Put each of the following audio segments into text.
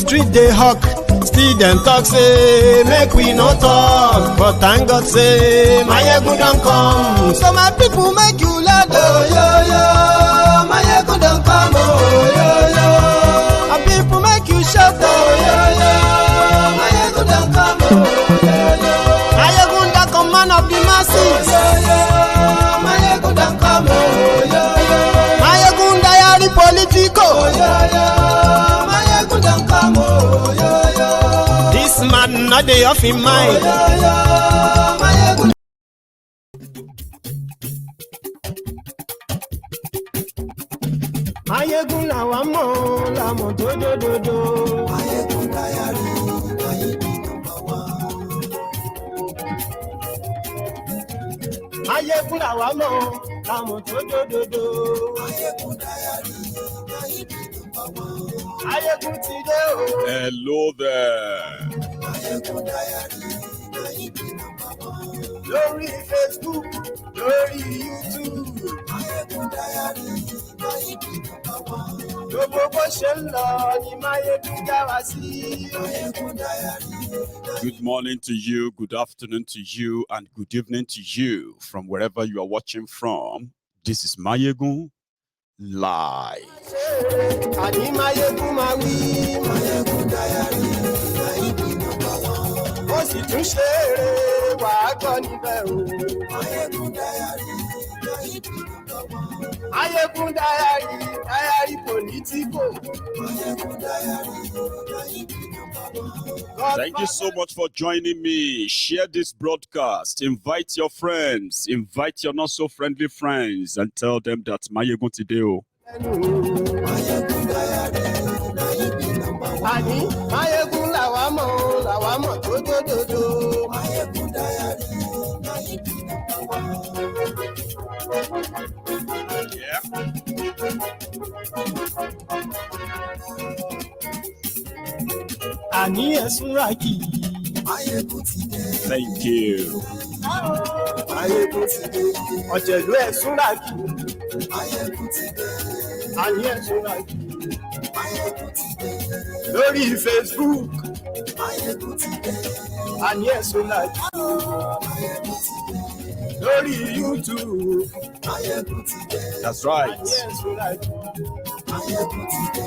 street they hawk. Still them talk say make we no talk, but thank God say my ego don't come. So my people make you laugh, oh yo yo. My ego don't come, oh yo yo. My people make you shout, oh yo yo. My ego don't come, oh yo yo. My ego don't come, man of the masses, oh yo yo. My ego don't come, oh yo yo. My ego diary politico, oh yo yo. My ego don't come, oh yo yo. This man not dey off in mind. Oh, Mayegun làwa mọ̀ làmọ̀ dódódódó. Mayegun diary Mayegun number one. Mayegun làwa mọ̀ làmọ̀ dódódódó. Mayegun diary Mayegun number one. Mayegun ti dé o. Hello there. Mayegun diary Mayegun number one. Lórí Facebook, lórí YouTube. Mayegun diary Mayegun number one. Gbogbo bó ṣe ń lọ ni Mayegun dá wa sí. Mayegun diary. Good morning to you, good afternoon to you, and good evening to you from wherever you are watching from. This is Mayegun Live. Àní Mayegun máa wí. Mayegun diary Mayegun number one. Ó sì tún ṣe eré wàá gbọ́ níbẹ̀ o. Mayegun diary Mayegun number one. Mayegun diary politico. Mayegun diary Mayegun number one. Thank you so much for joining me. Share this broadcast. Invite your friends. Invite your not so friendly friends and tell them that Mayegun today. Mayegun diary Mayegun number one. Àní Mayegun làwa mọ̀ dódódódó. Mayegun diary Mayegun number one. Yeah. Àní ẹ̀sùn ràkì. Mayegun ti dé. Thank you. Mayegun ti dé. Ọ̀jẹ̀lú ẹ̀sùn ràkì. Mayegun ti dé. Àní ẹ̀sùn ràkì. Mayegun ti dé. Lórí Facebook. Mayegun ti dé. Àní ẹ̀sùn ràkì. Mayegun ti dé. Lórí YouTube. Mayegun ti dé. That's right. Àní ẹ̀sùn ràkì. Mayegun ti dé.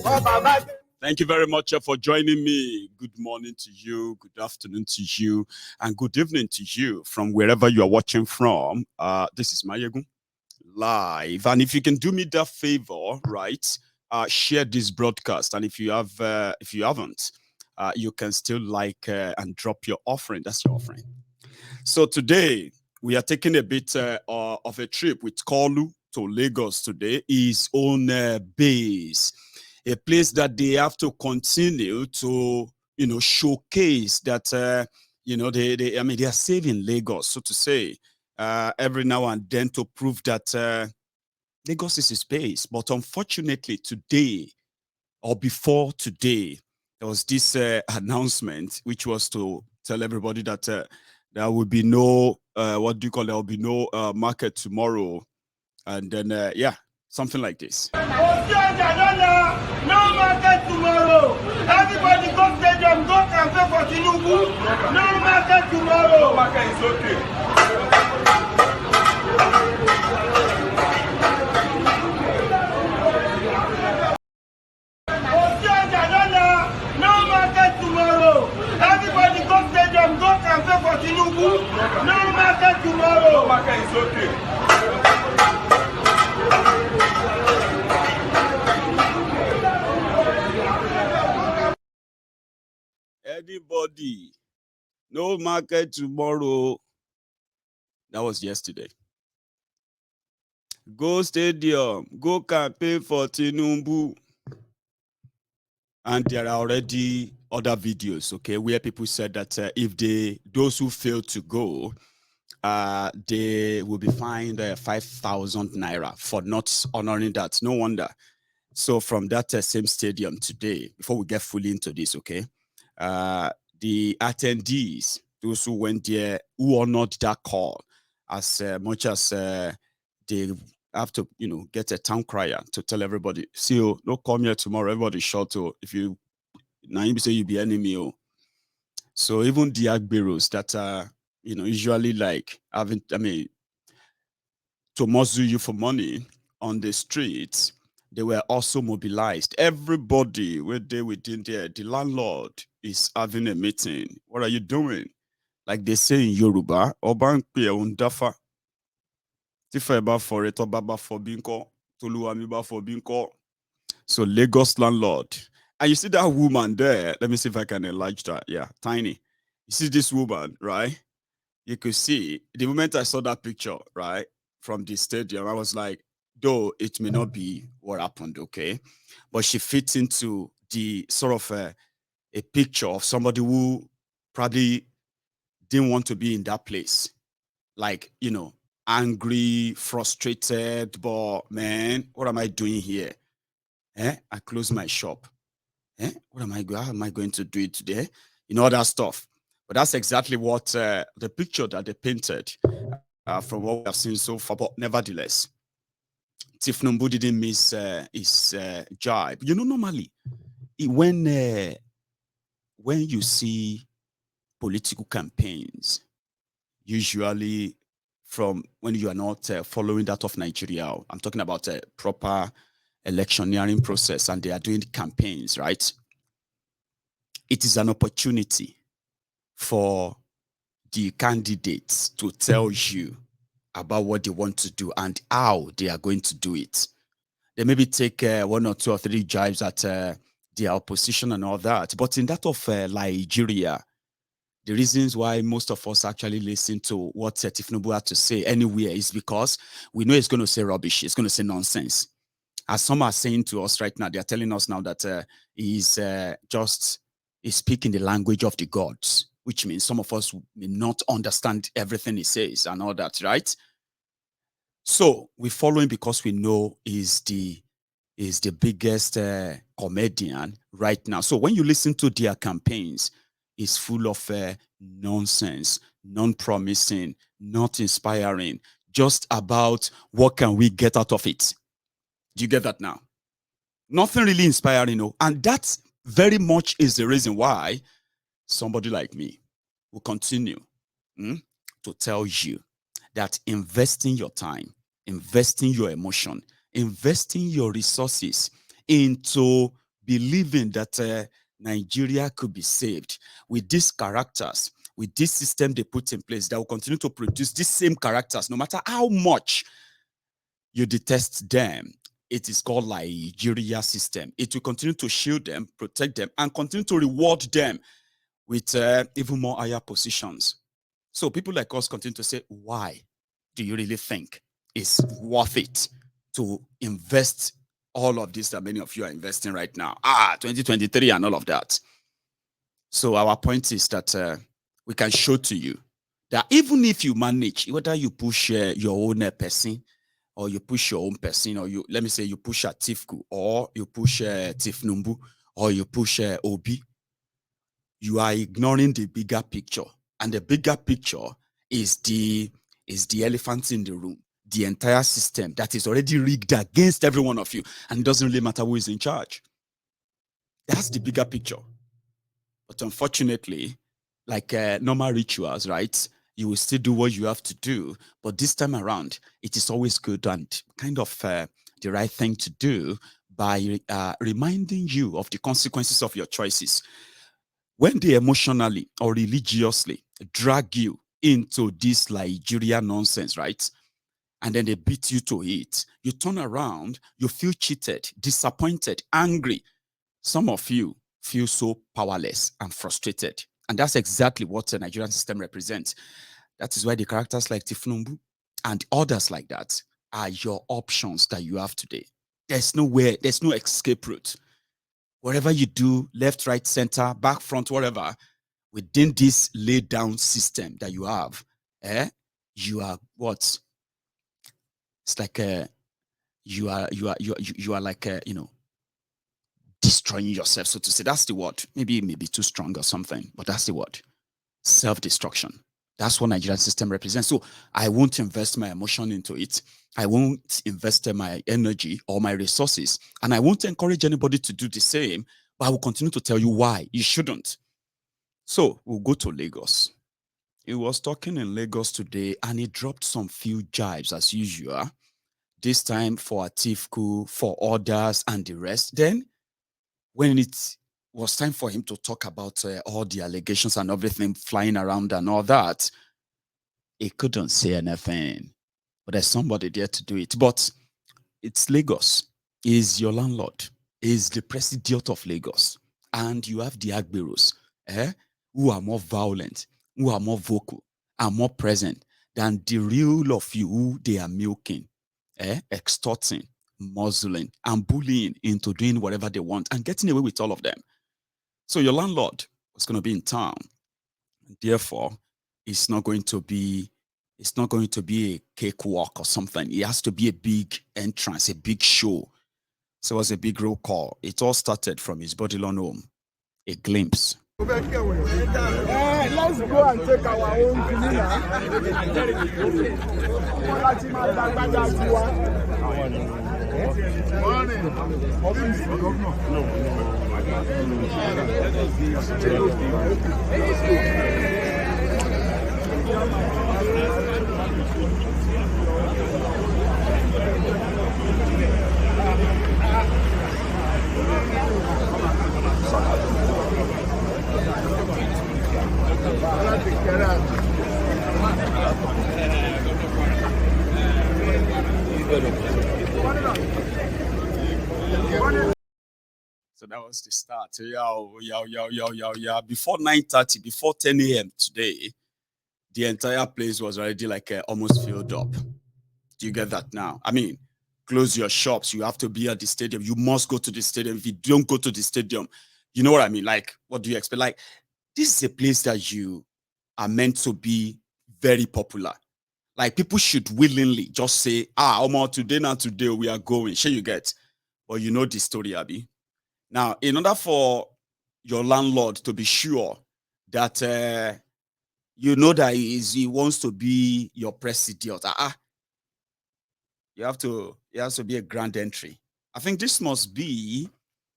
Ọ bàbá dé. Thank you very much for joining me. Good morning to you, good afternoon to you, and good evening to you from wherever you are watching from. This is Mayegun Live. And if you can do me that favor, right, share this broadcast. And if you haven't, you can still like and drop your offering. That's your offering. So today, we are taking a bit of a trip with Kolu to Lagos today, his own base. A place that they have to continue to, showcase that, they are saving Lagos, so to say, every now and then to prove that Lagos is a space. But unfortunately, today or before today, there was this announcement, which was to tell everybody that there will be no, there will be no market tomorrow. And then, something like this. No market tomorrow. Everybody go stadium, go campaign for Tinubu. No market tomorrow. No market is okay. No market tomorrow. Everybody go stadium, go campaign for Tinubu. No market tomorrow. No market is okay. Anybody, no market tomorrow. That was yesterday. Go stadium, go campaign for Tinubu. And there are already other videos, okay, where people said that if those who fail to go, they will be fined 5,000 naira for not honoring that. No wonder. So from that same stadium today, before we get fully into this, okay, the attendees, those who went there, who honored that call, as much as they have to, get a town crier to tell everybody, see, no come here tomorrow, everybody's short. If you now you say you be enemy. Oh. So even the agberos that are, usually like having, to muzzle you for money on the streets, they were also mobilized. Everybody were there within there. The landlord is having a meeting. What are you doing? Like they say in Yoruba, Oban pe undafa. Tifa eba for it, Obaba for binko, Toluwamiba for binko. So Lagos landlord. And you see that woman there. Let me see if I can enlarge that. Yeah, tiny. You see this woman, right? You could see the moment I saw that picture, right, from the stadium, I was like, though it may not be what happened, okay, but she fits into the sort of a picture of somebody who probably didn't want to be in that place. Like, angry, frustrated, but man, what am I doing here? I closed my shop. How am I going to do it today? All that stuff. But that's exactly what the picture that they painted from what we have seen so far. But nevertheless, Tinubu didn't miss his jibe. Normally, when you see political campaigns, usually from when you are not following that of Nigeria, I'm talking about a proper electioneering process, and they are doing campaigns, right? It is an opportunity for the candidates to tell you about what they want to do and how they are going to do it. They maybe take 1 or 2 or 3 jibes at their opposition and all that. But in that of Nigeria, the reasons why most of us actually listen to what Tinubu had to say anywhere is because we know it's going to say rubbish. It's going to say nonsense. As some are saying to us right now, they are telling us now that he's speaking the language of the gods, which means some of us may not understand everything he says and all that, right? So we follow him because we know he's the biggest comedian right now. So when you listen to their campaigns, it's full of nonsense, non-promising, not inspiring, just about what can we get out of it. Do you get that now? Nothing really inspiring, and that very much is the reason why somebody like me will continue to tell you that investing your time, investing your emotion, investing your resources into believing that Nigeria could be saved with these characters, with this system they put in place that will continue to produce these same characters, no matter how much you detest them. It is called Nigeria system. It will continue to shield them, protect them, and continue to reward them with even more higher positions. So people like us continue to say, why do you really think it's worth it to invest all of this that many of you are investing right now? 2023 and all of that. So our point is that we can show to you that even if you manage, whether you push your own person, or you push your own person, or let me say you push Atiku, or you push Tinubu, or you push Obi, you are ignoring the bigger picture. And the bigger picture is the elephant in the room, the entire system that is already rigged against every one of you. And it doesn't really matter who is in charge. That's the bigger picture. But unfortunately, like normal rituals, right? You will still do what you have to do. But this time around, it is always good and kind of the right thing to do by reminding you of the consequences of your choices. When they emotionally or religiously drag you into this Nigeria nonsense, right? And then they beat you to it, you turn around, you feel cheated, disappointed, angry. Some of you feel so powerless and frustrated. And that's exactly what the Nigerian system represents. That is why the characters like Tinubu and others like that are your options that you have today. There's no escape route. Whatever you do, left, right, center, back, front, whatever, within this laid down system that you have, you are what? It's like you are like destroying yourself, so to say. That's the word. Maybe it may be too strong or something, but that's the word. Self-destruction. That's what Nigerian system represents. So I won't invest my emotion into it. I won't invest my energy or my resources. And I won't encourage anybody to do the same. But I will continue to tell you why you shouldn't. So we'll go to Lagos. He was talking in Lagos today and he dropped some few jibes as usual. This time for Atiku, for others and the rest. Then when it was time for him to talk about all the allegations and everything flying around and all that, he couldn't say anything. But there's somebody there to do it. But it's Lagos. He's your landlord. He's the president of Lagos. And you have the Agberos, who are more violent, who are more vocal, are more present than the real of you who they are milking, extorting, muzzling, and bullying into doing whatever they want and getting away with all of them. So your landlord was going to be in town. Therefore, it's not going to be a cakewalk or something. It has to be a big entrance, a big show. So it was a big roll call. It all started from his Bodilon home. A glimpse. Let's go and take our own So that was the start. Before 9:30, before 10 a.m. today, the entire place was already like almost filled up. Do you get that now? I mean, close your shops. You have to be at the stadium. You must go to the stadium. If you don't go to the stadium, you know what I mean? Like, what do you expect? Like, this is a place that you are meant to be very popular. Like, people should willingly just say, today we are going. Sure, you get. But you know the story, Abby. Now, in order for your landlord to be sure that you know that he wants to be your president, it has to be a grand entry. I think this must be,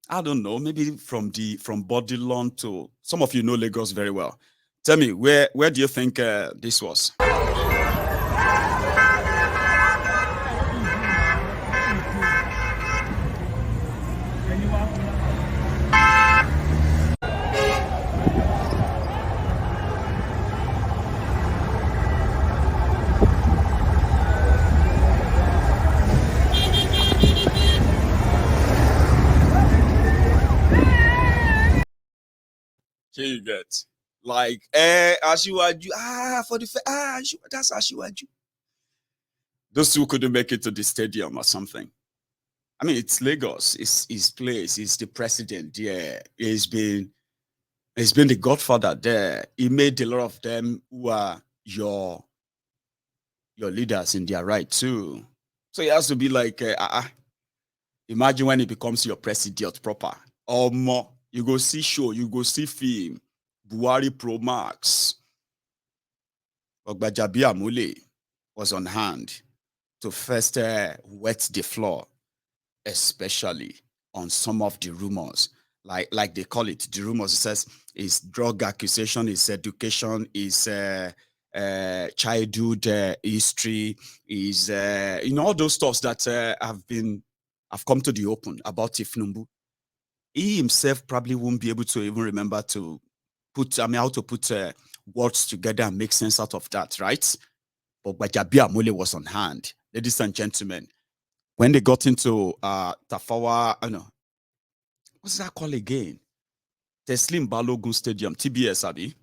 I don't know, maybe from Bodilon to, some of you know Lagos very well. Tell me, where do you think this was? Here you get like Ashiwaju, that's Ashiwaju. Those two couldn't make it to the stadium or something. I mean, it's Lagos, it's his place, he's the president there. He's been the godfather there. He made a lot of them who are your leaders in their right too. So it has to be like imagine when he becomes your president proper. Or more. You go see show, you go see film, Buhari Pro Max. Ogbajabi Amule was on hand to first wet the floor, especially on some of the rumors, like they call it, the rumors. It says is drug accusation, is education, is childhood history, is all those stuffs that have come to the open about Tinubu. He himself probably won't be able to even remember to how to put words together and make sense out of that, right? But Bajabi Amole was on hand, ladies and gentlemen. When they got into Tafawa, what's that called again? Teslim Balogun Stadium, TBS, Abi.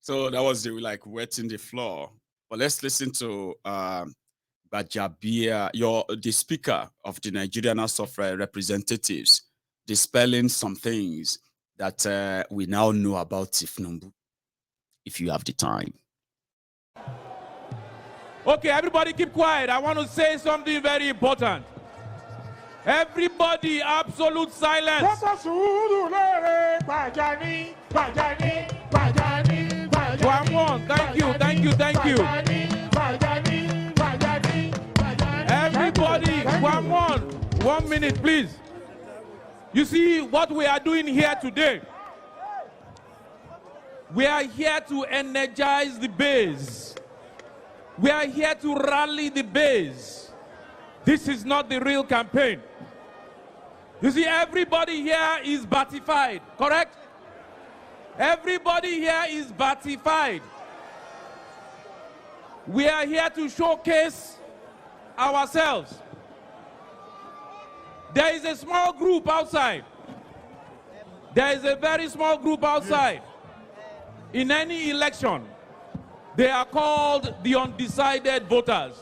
So that was the like wetting the floor. But let's listen to Bajabia, the Speaker of the Nigerian House of Representatives, dispelling some things that we now know about Tinubu, if you have the time. Okay, everybody keep quiet. I want to say something very important. Everybody, absolute silence. One more. Thank you, thank you, thank you. Everybody, one more. 1 minute, please. You see what we are doing here today? We are here to energize the base. We are here to rally the base. This is not the real campaign. You see, everybody here is batified, correct? Everybody here is batified. We are here to showcase ourselves. There is a small group outside. There is a very small group outside. In any election, they are called the undecided voters.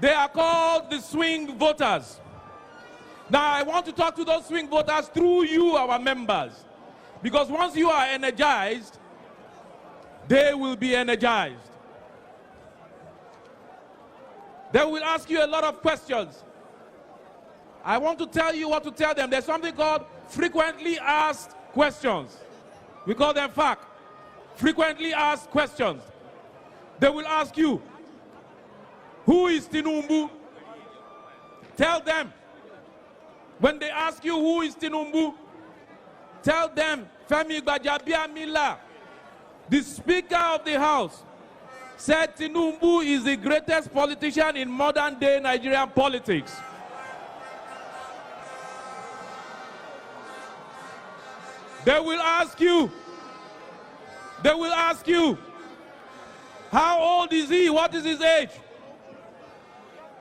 They are called the swing voters. Now, I want to talk to those swing voters through you, our members. Because once you are energized, they will be energized. They will ask you a lot of questions. I want to tell you what to tell them. There's something called frequently asked questions. We call them FAQ. Frequently asked questions. They will ask you, who is Tinubu? Tell them. When they ask you who is Tinubu, tell them Femi Gbajabiamila, the Speaker of the House, said Tinubu is the greatest politician in modern day Nigerian politics. They will ask you, how old is he? What is his age?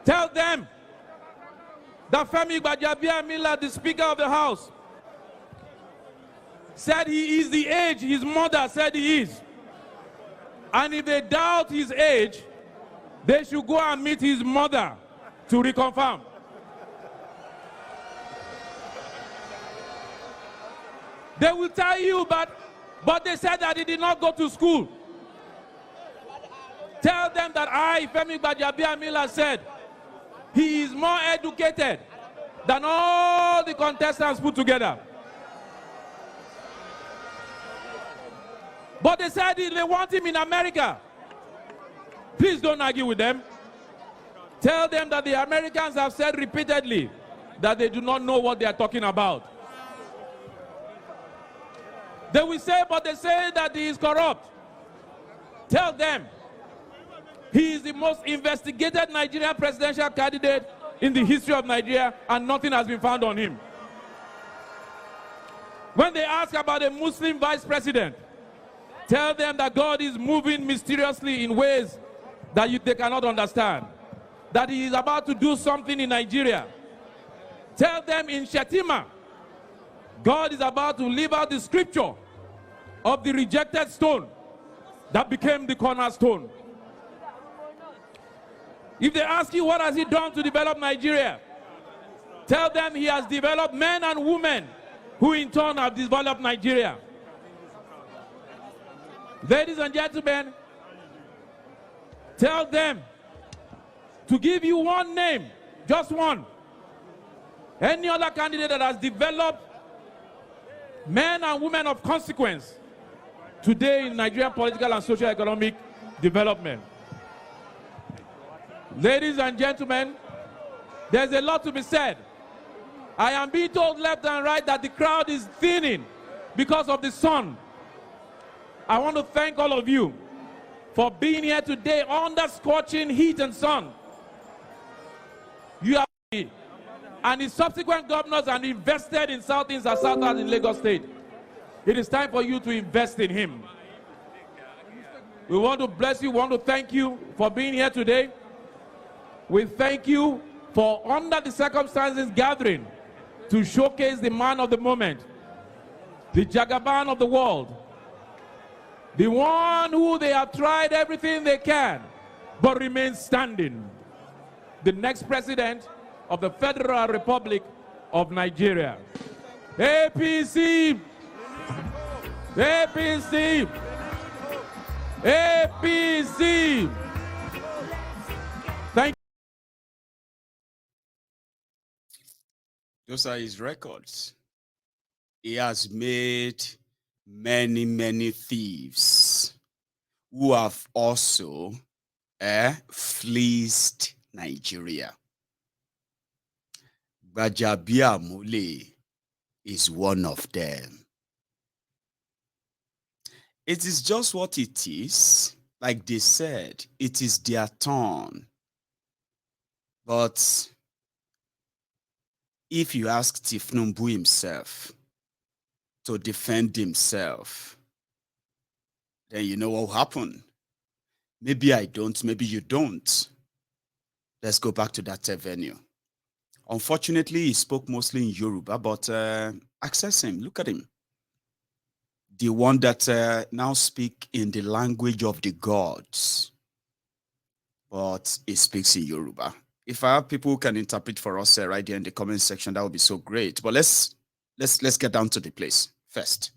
Tell them that Femi Gbajabiamila, the Speaker of the House, said he is the age his mother said he is. And if they doubt his age, they should go and meet his mother to reconfirm. They will tell you, but they said that he did not go to school. Tell them that I, Femi Gbajabiamila, said he is more educated than all the contestants put together. But they said they want him in America. Please don't argue with them. Tell them that the Americans have said repeatedly that they do not know what they are talking about. They will say, but they say that he is corrupt. Tell them he is the most investigated Nigerian presidential candidate in the history of Nigeria, and nothing has been found on him. When they ask about a Muslim vice president, tell them that God is moving mysteriously in ways that they cannot understand. That he is about to do something in Nigeria. Tell them in Shetima, God is about to live out the scripture of the rejected stone that became the cornerstone. If they ask you what has he done to develop Nigeria, tell them he has developed men and women who in turn have developed Nigeria. Ladies and gentlemen, tell them to give you one name, just one. Any other candidate that has developed men and women of consequence today in Nigerian political and social economic development. Ladies and gentlemen, there's a lot to be said. I am being told left and right that the crowd is thinning because of the sun. I want to thank all of you for being here today under scorching heat and sun. You are and the subsequent governors are invested in Southeast and Southwest in Lagos State. It is time for you to invest in him. We want to bless you, we want to thank you for being here today. We thank you for, under the circumstances, gathering to showcase the man of the moment, the Jagaban of the world, the one who they have tried everything they can, but remains standing. the next president of the Federal Republic of Nigeria. APC! APC! APC! Thank you. Those are his records. He has made many, many thieves who have also fleeced Nigeria. Gbajabiamule is one of them. It is just what it is. Like they said, it is their turn. But if you ask Tinubu himself to defend himself, then you know what will happen. Maybe I don't, maybe you don't. Let's go back to that venue. Unfortunately, he spoke mostly in Yoruba, but access him, look at him. The one that now speak in the language of the gods, but he speaks in Yoruba. If I have people who can interpret for us right there in the comment section, that would be so great. But let's get down to the place first.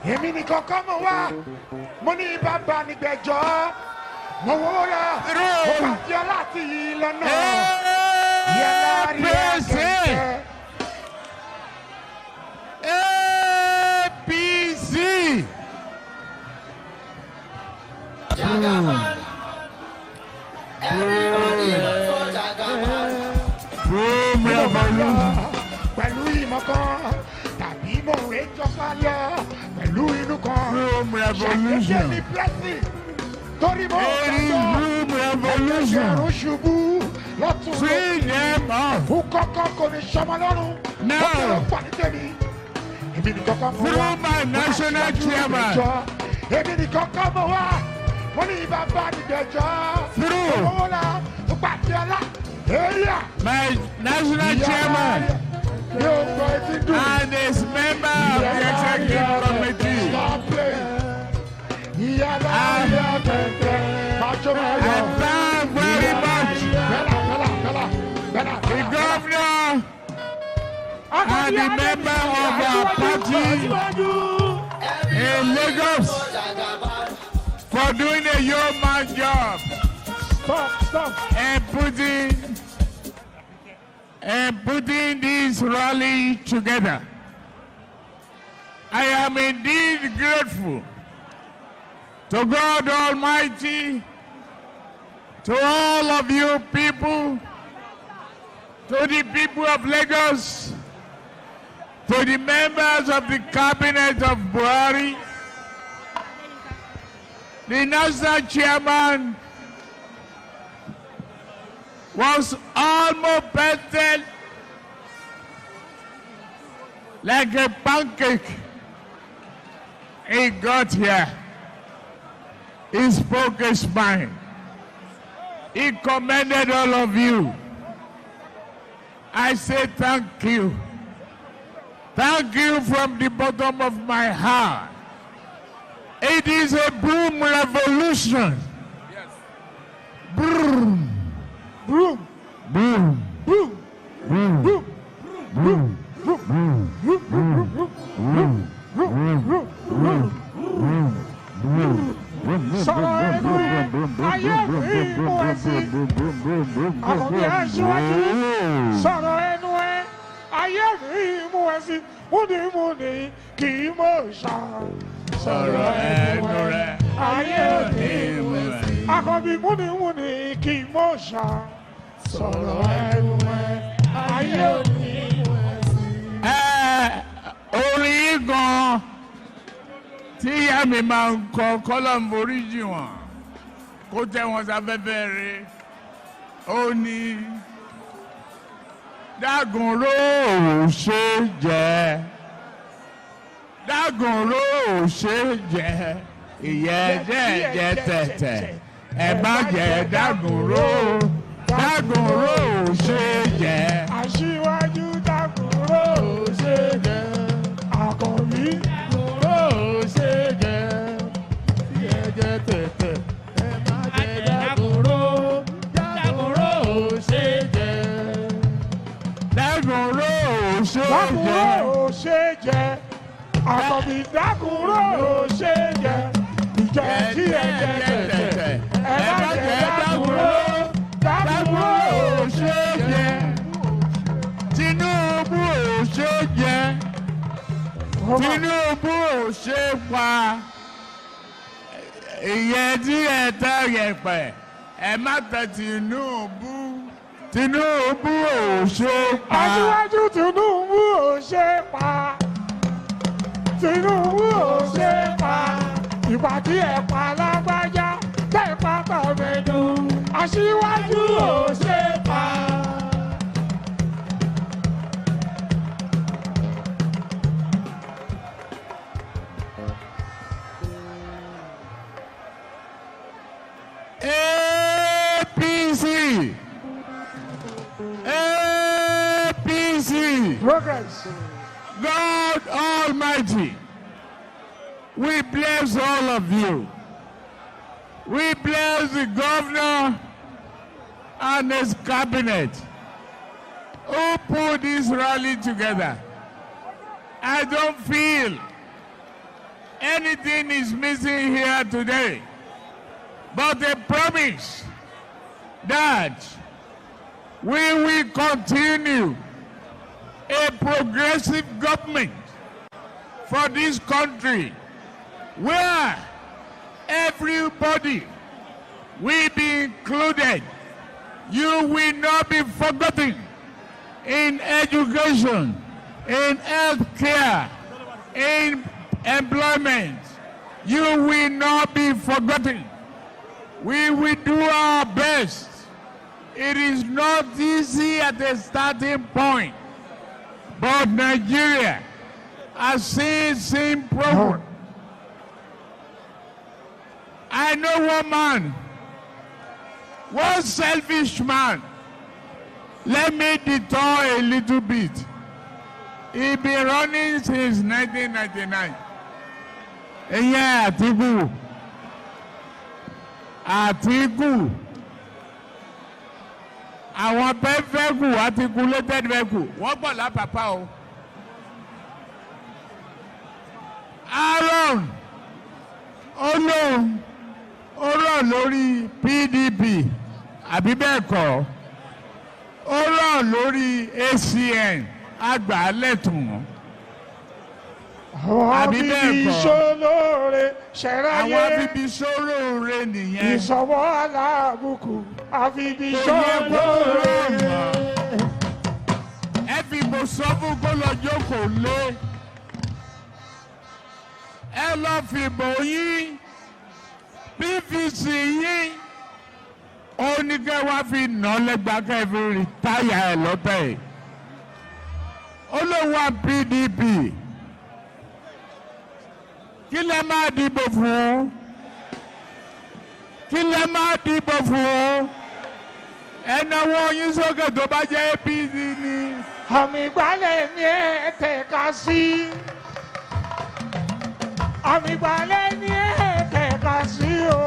Èmi nìkan kọ́ mo wá, mo ní bàbá nígbẹ̀jọ́, mo wó lọ, mo bá tí ọ láti yí lọ́nà, yẹlá rí ẹ̀kẹ́. APC. Pẹ̀lú ìmọ̀ kan. Room revolution. Room revolution. Free them up. Now. Through my national chairman. Through my national chairman. And is member of the executive committee. I thank very much the governor and the member of our party in Lagos for doing a yeoman job and putting this rally together. I am indeed grateful to God Almighty, to all of you people, to the people of Lagos, to the members of the cabinet of Buhari, the national chairman was almost bested like a pancake. He got here. He spoke his mind. He commended all of you. I say thank you. Thank you from the bottom of my heart. It is a boom revolution. Yes. Boom. Boom. Boom. Boom. Boom. Boom. Boom. Sọ̀rọ̀ ẹnu ẹ, ayé rí mú ẹ sí. Àwọn bí ẹ ṣíwájú. Sọ̀rọ̀ ẹnu ẹ, ayé rí mú ẹ sí. Múni kì í mọ̀ ṣá. Sọ̀rọ̀ ẹnu rẹ̀ ayé òní ìwẹ̀ sí. Àkànbí múnimúni kì í mọ̀ ṣá. Sọ̀rọ̀ ẹnu rẹ̀ ayé òní ìwẹ̀ sí. Orin yìí gan-an tí ìyá mi máa ń kọ kọ́lọ́mù oríjì wọn kó tẹ́ wọn sáfẹ́fẹ́ rẹ̀ ó ní dágunró ò ṣe jẹ dágunró ò ṣe jẹ ìyẹn jẹ tẹ̀tẹ̀ ẹ má jẹ dágunró dágunró ò ṣe jẹ. Aṣíwájú dágunró ò ṣe jẹ. Àkànbí dágunró ò ṣe jẹ. Ìyẹn jẹ tẹ̀tẹ̀ ẹ má jẹ dágunró dágunró ò ṣe jẹ. Dágunró ò ṣe jẹ. Dágunró ò ṣe jẹ. Àkànbí dágunró ò ṣe jẹ. Ìjẹ tí ẹ jẹ tẹ̀tẹ̀ ẹ má jẹ dágunró dágunró ò ṣe jẹ. Tinubu ò ṣe jẹ. Tinubu ò ṣe pa. Ìyẹn tí ẹ tẹ yẹpẹ ẹ má tẹ Tinubu. Tinubu ò ṣe pa. Aṣíwájú Tinubu ò ṣe pa. Tinubu ò ṣe pa. Ìgbà tí ẹ pa lágbájá tẹ́ pa tọ̀mẹ̀dù. Aṣíwájú ò ṣe pa. APC. APC. Progress. God Almighty, we bless all of you. We bless the governor and his cabinet who put this rally together. I don't feel anything is missing here today, but a promise that we will continue a progressive government for this country where everybody will be included. You will not be forgotten in education, in health care, in employment. You will not be forgotten. We will do our best. It is not easy at the starting point, but Nigeria has seen progress. I know one man, one selfish man. Let me detour a little bit. He been running since 1999. Yeah, Atiku. Àwọn vehicle articulated vehicle wọ́n gbọ́ lápapá o. Aaron olóhùn ó rọ̀ lórí PDP àbí bẹ́ẹ̀ kọ́ ó rọ̀ lórí ACN àgbàlẹ̀tùn. Àwọn bíbí sólóore ṣẹ̀ráyé. Àwọn bíbí sólóore nìyẹn. Ìṣọwọ́ aláàbùkù àfibí sólóore. Ẹ fi mo sọ fún kó lọ jókòó lé. Ẹ lọ fìbò yín PVC yín ó ní kẹ́ wá fi nà lẹ́gbàá kẹ́ fi rìtáyà ẹ̀ lọ́tẹ̀ yìí. Ó lóun wá PDP. Kí lẹ máa dìbò fún? Kí lẹ máa dìbò fún? Ẹnáwó yín sókè tó bá jẹ́ APC ni. Àmì ìgbálẹ̀ ni ẹ tẹ̀ka sí. Àmì ìgbálẹ̀ ni ẹ tẹ̀ka sí o.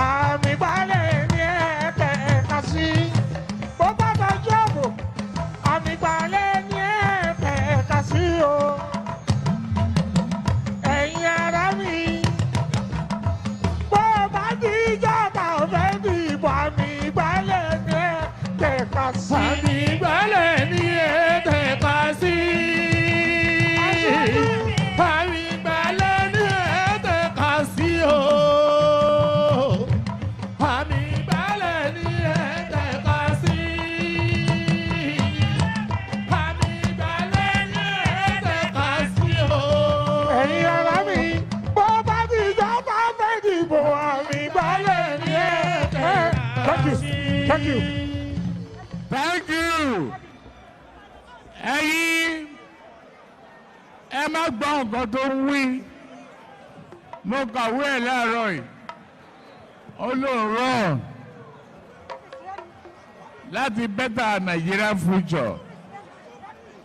Àmì ìgbálẹ̀ ni ẹ tẹ̀ka sí. Bó bá tọ́jú àbò, àmì ìgbálẹ̀ ni ẹ tẹ̀ka sí o. Ẹ̀yin ará mi, bó bá di ìjọba ọ̀fẹ́ dìbò àmì ìgbálẹ̀ ni ẹ tẹ̀ka sí. Àmì ìgbálẹ̀ ni ẹ tẹ̀ka sí. gbọ́ nǹkan tó ń wí. Mo kàwé ẹ̀ láàárọ̀ yìí. Ó lóun rọ̀ láti better Nigeria future.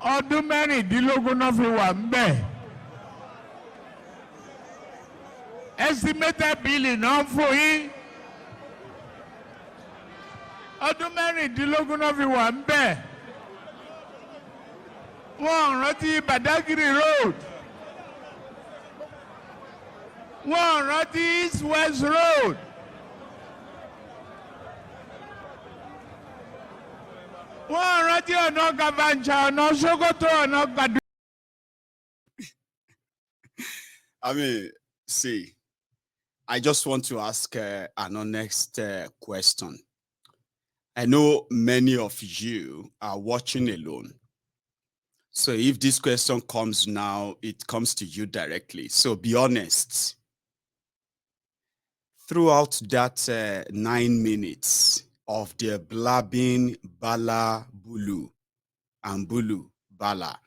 Ọdún mẹ́rìndínlógún náà fi wà ń bẹ̀. Estimated billing náà fún yín. Ọdún mẹ́rìndínlógún náà fi wà ń bẹ̀. Wọ́n rántí Badagry road. Wọ́n rántí East West road. Wọ́n rántí ọ̀nà Gavancha, ọ̀nà Sokoto, ọ̀nà Gadu. I mean, see, I just want to ask an honest question. I know many of you are watching alone. So if this question comes now, it comes to you directly. So be honest. Throughout that 9 minutes of the blabbing Bala Bulu and Bulu Bala,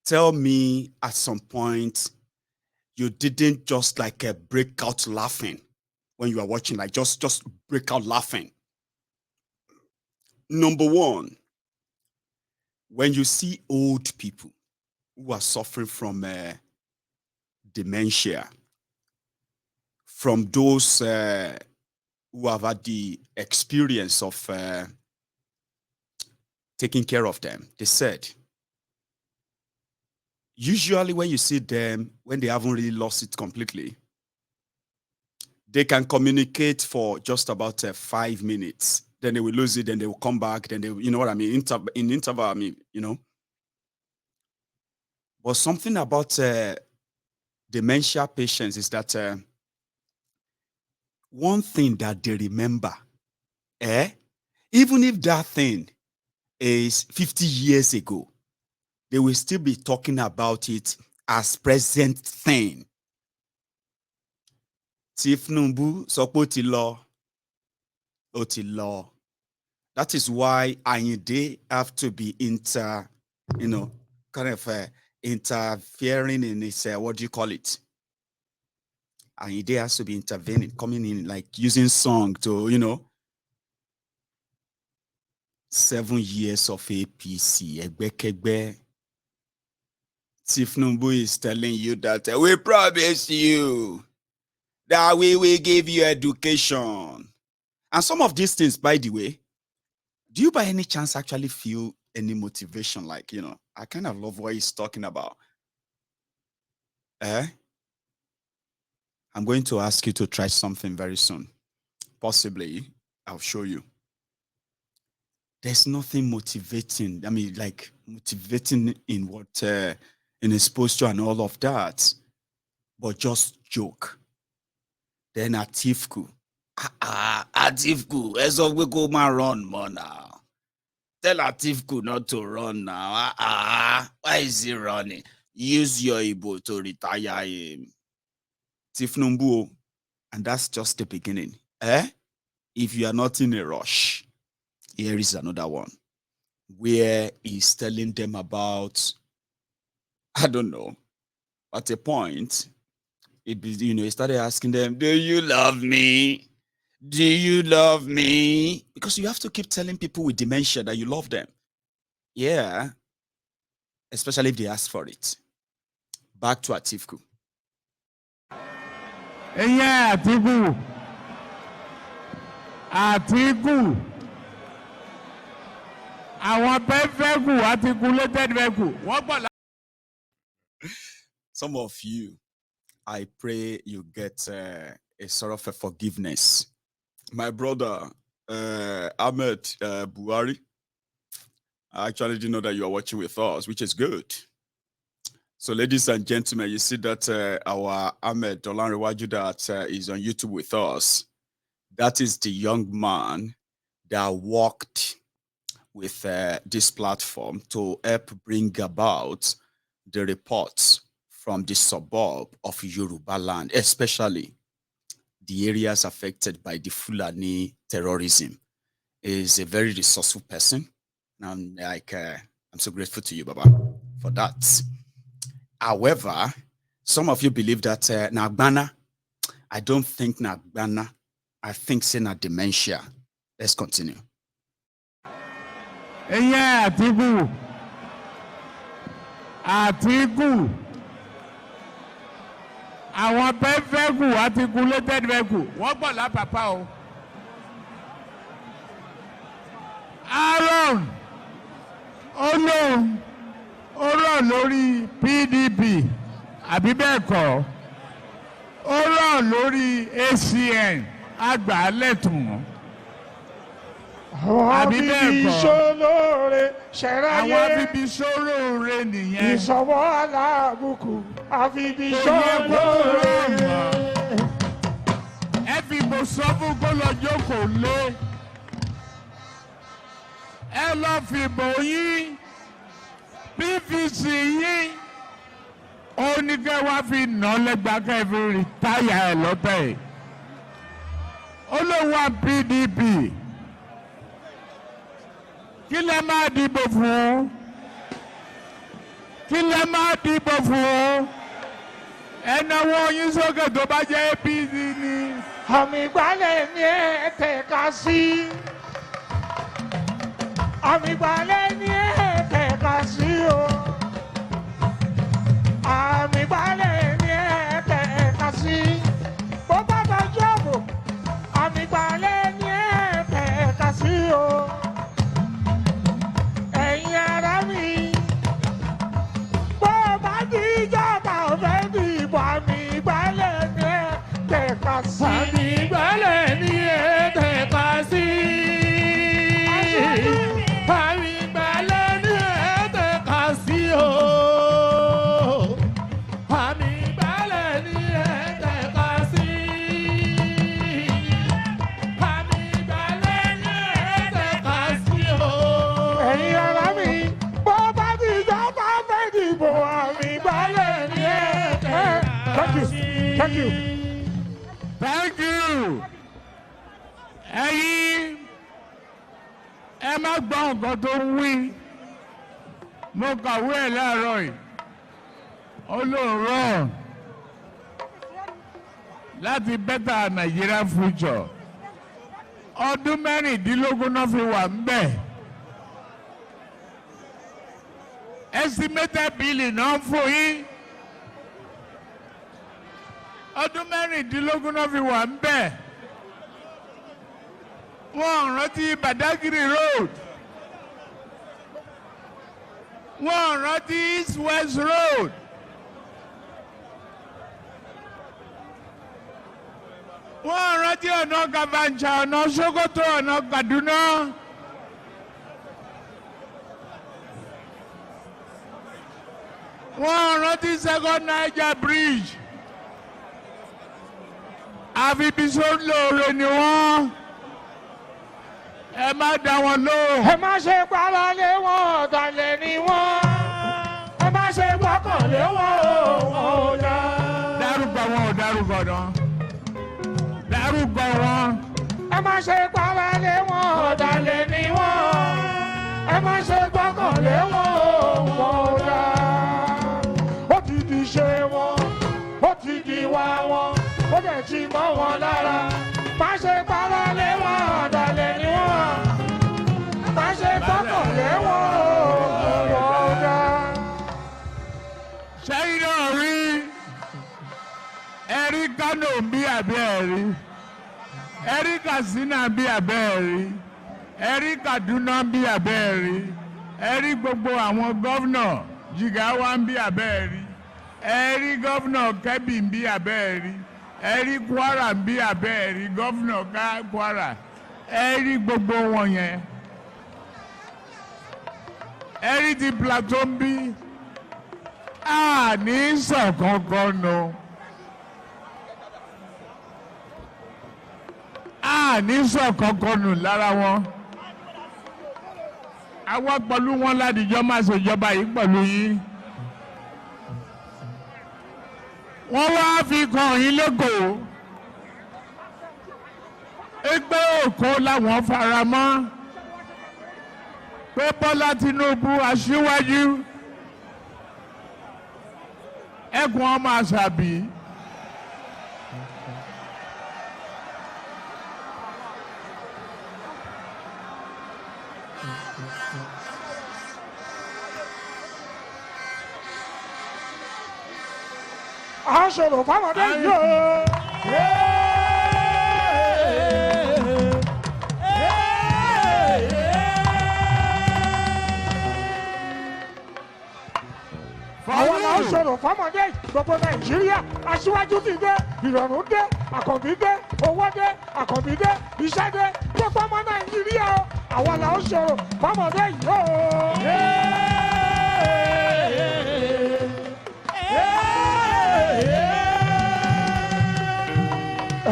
tell me at some point you didn't just like break out laughing when you are watching, like just break out laughing. Number one, when you see old people who are suffering from dementia, from those who have had the experience of taking care of them, they said, usually when you see them, when they haven't really lost it completely, they can communicate for just about 5 minutes. Then they will lose it, then they will come back, then they, you know what I mean? In interval, I mean, you know. But something about dementia patients is that one thing that they remember, even if that thing is 50 years ago, they will still be talking about it as present thing. Tinubu sọpé ti lọ, ó ti lọ. That is why Ayinde have to be interfering in this, what do you call it? Ayinde has to be intervening, coming in, like using song to, 7 years of APC, Egbekegbe. Tinubu is telling you that we promise you that we will give you education. And some of these things, by the way, do you by any chance actually feel any motivation? Like, I kind of love what he's talking about. I'm going to ask you to try something very soon. Possibly, I'll show you. There's nothing motivating. I mean, like motivating in what, in his posture and all of that, but just joke. Then Atifku. Atifku, as of we go man run more now. Tell Atifku not to run now. Why is he running? Use your Igbo to retire him. Tinubu, and that's just the beginning. If you are not in a rush, here is another one where he's telling them about, I don't know, at a point, he started asking them, do you love me? Do you love me? Because you have to keep telling people with dementia that you love them. Yeah. Especially if they ask for it. Back to Atifku. Yeah, Atiku. Atiku. Àwọn vehicle, articulated vehicle. Some of you, I pray you get a sort of a forgiveness. My brother, Ahmed Buhari, I actually didn't know that you are watching with us, which is good. So, ladies and gentlemen, you see that our Ahmed Dolanrewaju that is on YouTube with us. That is the young man that worked with this platform to help bring about the reports from the suburb of Yoruba land, especially the areas affected by the Fulani terrorism. Is a very resourceful person. I'm so grateful to you, Baba, for that. However, some of you believe that Nagbana, I don't think Nagbana. I think it's na dementia. Let's continue. Yeah, Atiku. Àwọn vehicle, articulated vehicle, wọ́n gbọ́ lápapá o. Aaron Olóhùn ó rọ̀ lórí PDP àbí bẹ́ẹ̀ kọ́ ó rọ̀ lórí ACN àgbàlẹ̀tùn àbí bẹ́ẹ̀ kọ́ àwọn abíbí sólóore nìyẹn. Ìsọ̀wọ́ aláàbùkù àfibí sólóore. Ẹ fi mo sọ fún kó lọ jókòó lé. Ẹ lọ fìbò yín PVC yín ó ní kẹ́ wá fi nà lẹ́gbàá kẹ́ fi rìtáyà ẹ̀ lọ́tẹ̀ yìí. Ó ló wá PDP kí lẹ máa dìbò fún? Kí lẹ máa dìbò fún? Ẹ náwó yín sókè tó bá jẹ́ APC ni. Àmì ìgbálẹ̀ ni ẹ tẹ̀ka sí. Àmì ìgbálẹ̀ ni ẹ tẹ̀ka sí o. Àmì ìgbálẹ̀ ni ẹ tẹ̀ka sí. Bó bá dojú àbò, àmì ìgbálẹ̀ ni ẹ tẹ̀ka sí o. Ẹ̀yin ará mi, bó bá di ìjọba ọ̀fẹ́ dìbò, àmì ìgbálẹ̀ ni ẹ tẹ̀ka sí. Àmì ìgbálẹ̀ ni ẹ tẹ̀ka sí. Àmì ìgbálẹ̀ ni ẹ tẹ̀ka sí o. Àmì ìgbálẹ̀ ni ẹ tẹ̀ka sí. Àmì ìgbálẹ̀ ni ẹ tẹ̀ka sí o. Ẹ̀yin ará mi, bó bá di ìjọba fẹ́ dìbò, àmì ìgbálẹ̀ ni ẹ tẹ̀ka sí. Thank you. Thank you. Ẹ̀yin ẹ má gbọ́ nǹkan tó ń wí. Mo kàwé ẹ̀ láàárọ̀ yìí. Olóòrọ̀ láti better Nigeria future. Ọdún mẹ́rìndínlógún náà fi wà ń bẹ̀. Estimated billing náà fún yín. Ọdún mẹ́rìndínlógún náà fi wà ń bẹ̀. Wọ́n rántí Badagry road. Wọ́n rántí East West road. Wọ́n rántí ọ̀nà Kafancha, ọ̀nà Sokoto, ọ̀nà Kaduna. Wọ́n rántí Second Niger bridge. Àfi bí sólóore ni wọ́n. Ẹ má dá wọn lóhùn. Ẹ má ṣe gbára lé wọn, ọ̀dàlẹ̀ ni wọ́n. Ẹ má ṣe gbọ́kàn lé wọn, ò dá. Dárúkọ wọn ò dárúkọ náà. Dárúkọ wọn. Ẹ má ṣe gbára lé wọn, ọ̀dàlẹ̀ ni wọ́n. Ẹ má ṣe gbọ́kàn lé wọn, ò dá. Ó ti di ṣe wọn, ó ti di wá wọn, ó dẹ̀ ti mọ́ wọn lára. Má ṣe gbára lé wọn, ọ̀dàlẹ̀ ni wọ́n. Má ṣe gbọ́kàn lé wọn, ò dá. Ṣẹ́yìn náà rí ẹ̀rí Kánò bí àbí ẹ̀rí, ẹ̀rí Katsina bí àbí ẹ̀rí, ẹ̀rí Kaduna bí àbí ẹ̀rí, ẹ̀rí gbogbo àwọn gọ́vnọ̀ Jigawa bí àbí ẹ̀rí, ẹ̀rí gọ́vnọ̀ Kebbi bí àbí ẹ̀rí, ẹ̀rí Kwara bí àbí ẹ̀rí, gọ́vnọ̀ Kwara, ẹ̀rí gbogbo wọn yẹn, ẹ̀rí ti Plateau bí. Ní sọ̀kankan nù. Ní sọ̀kankan nù lára wọn. Àwọn pẹ̀lú wọn ládìjọ́ máa ṣèjọba yìí pẹ̀lú yín. Wọ́n wá fi kàn yín lẹ́kọ̀ọ́. Ẹgbẹ́ Èkó làwọn fara mọ́. Pé Bọ́lá Tinubu aṣíwájú. ẹkùn ọmọ àṣàbí. a sọ̀rọ̀ fámọdé yìí o. àwọn náà sọ̀rọ̀ fámọdé gbogbo nàìjíríà aṣíwájú ti dé ìrọ̀rùn dé àkànbí dé owó dé àkànbí dé iṣẹ́ dé gbogbo ọmọ nàìjíríà o àwọn náà sọ̀rọ̀ fámọdé yìí o.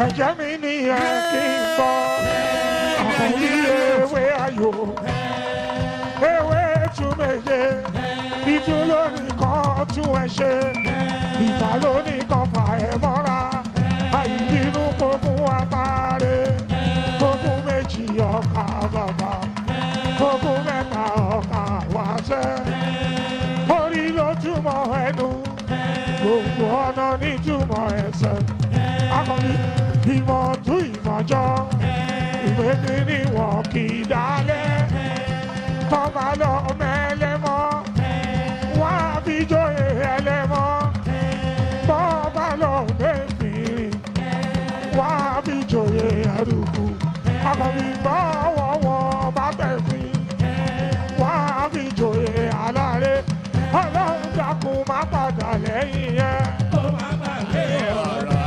ẹ̀jẹ̀ mi ni ẹ kí n bọ́ àkànbí ewé ayò ewé tún méje ìtú lónìí kan tún ẹ ṣe ìta lónìí kan fà ẹ mọ́ra àìbínú gbógun apáre gbógun méjì ọkà bàbá gbógun mẹ́ta ọkà wáṣẹ́ orí lójúmọ́ ẹnu gbogbo ọ̀nà níjúmọ́ ẹsẹ̀ akọni ìmọ̀ tún ìmọ̀jọ́ ìwé kíní wọn kì í dálẹ̀ tọ́ba lọ mẹ́lẹ́mọ́ wá bí jóye ẹlẹ́mọ́ tọ́ba lọ mẹ́fìrì wá bí jóye ẹrùkù akọni bọ́wọ́ wọn bá tẹ̀sìn wá bí jóye aláré ọlọ́run dákun má padà lẹ́yìn yẹn. ó má gbàgbé ọ̀rọ̀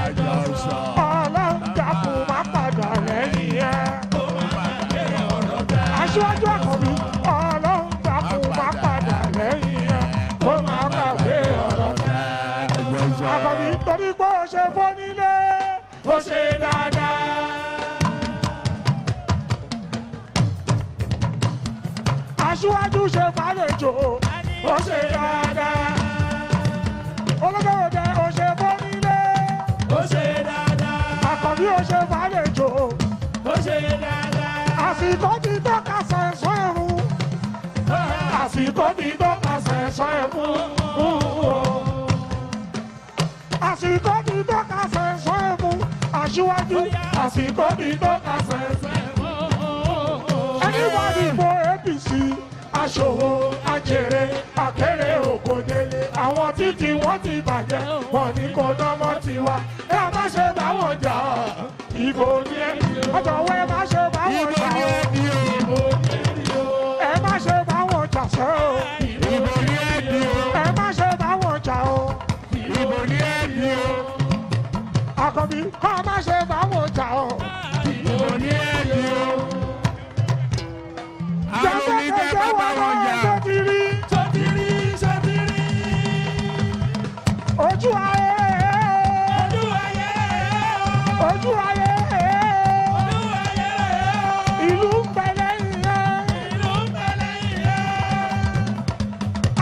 àjọsọ. ọlọ́run dákun má padà lẹ́yìn yẹn. ó má gbàgbé ọ̀rọ̀ bẹ́ẹ̀. aṣíwájú àkọ́bí ọlọ́run dákun má padà lẹ́yìn yẹn. ó má gbàgbé ọ̀rọ̀ bẹ́ẹ̀. àkọ́bí torí pé ó ṣe fọ́ nílé ó ṣe dáadáa. aṣíwájú ṣe fàlejò ó ṣe dáadáa olókòwòdẹ ó ṣe fọ́nílé ó ṣe dáadáa àkànbí ó ṣe fàlejò ó ṣe dáadáa àsìkò ti tọ́ka sẹ̀sọ́ ẹ̀rù àsìkò ti tọ́ka sẹ̀sọ́ ẹ̀rù àsìkò ti tọ́ka sẹ̀sọ́ ẹ̀rù aṣíwájú àsìkò ti tọ́ka sẹ̀sọ́ ẹ̀rù anybody for APC aṣòwò ajèrè akéré òkòdélé àwọn títí wọ́n ti bàjẹ́ wọ́n ní kó dánmọ́ tiwa ẹ má ṣe bá wọn jà ìbò ní ẹni ọjọ́wọ́ ẹ má ṣe bá wọn jà ẹ má ṣe bá wọn jà sẹ́ o ẹ má ṣe bá wọn jà o ìbò ní ẹni o àkọ́bí ẹ má ṣe bá wọn jà o ìbò ní ẹni o. Ojú ayé ojú ayé ìlú ń bẹ lẹ́yìn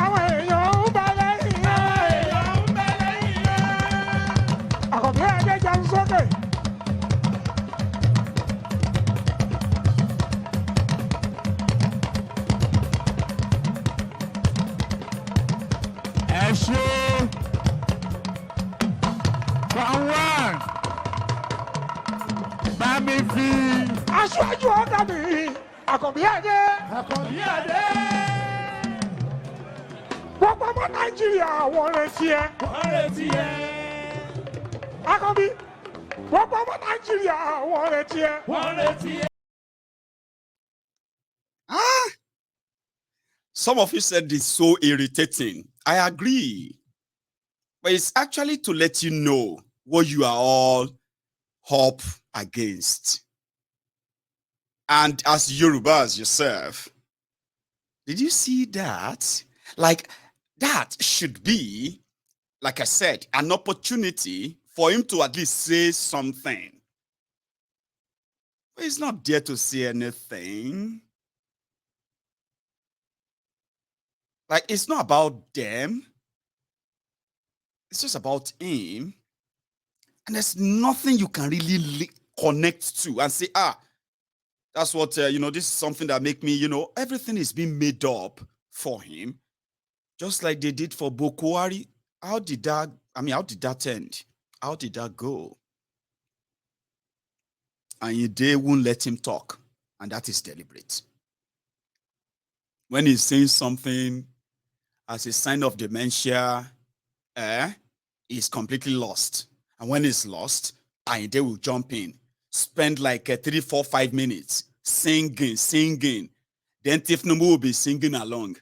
àwọn èèyàn ń bẹ lẹ́yìn àkọ́bí ẹ̀jẹ̀ jẹun sókè. ẹ ṣe fọwọ́n bá mi fi. aṣáájú ọ̀gá mi àkànbí ẹ̀dẹ́. àkànbí ẹ̀dẹ́. gbogbo ọmọ nàìjíríà wọ́n retí ẹ. wọ́n retí ẹ. àkànbí gbogbo ọmọ nàìjíríà wọ́n retí ẹ. wọ́n retí ẹ. Some of you said it's so irritating. I agree. But it's actually to let you know what you are all up against. And as Yorubas yourself, did you see that? Like, that should be, like I said, an opportunity for him to at least say something. But he's not there to say anything. Like, it's not about them. It's just about him. And there's nothing you can really connect to and say, that's what, this is something that make me, everything is being made up for him. Just like they did for Buhari. How did that end? How did that go? And they won't let him talk. And that is deliberate. When he's saying something as a sign of dementia, he's completely lost. And when he's lost, they will jump in, spend like 3, 4, 5 minutes singing. Then Tinubu will be singing along.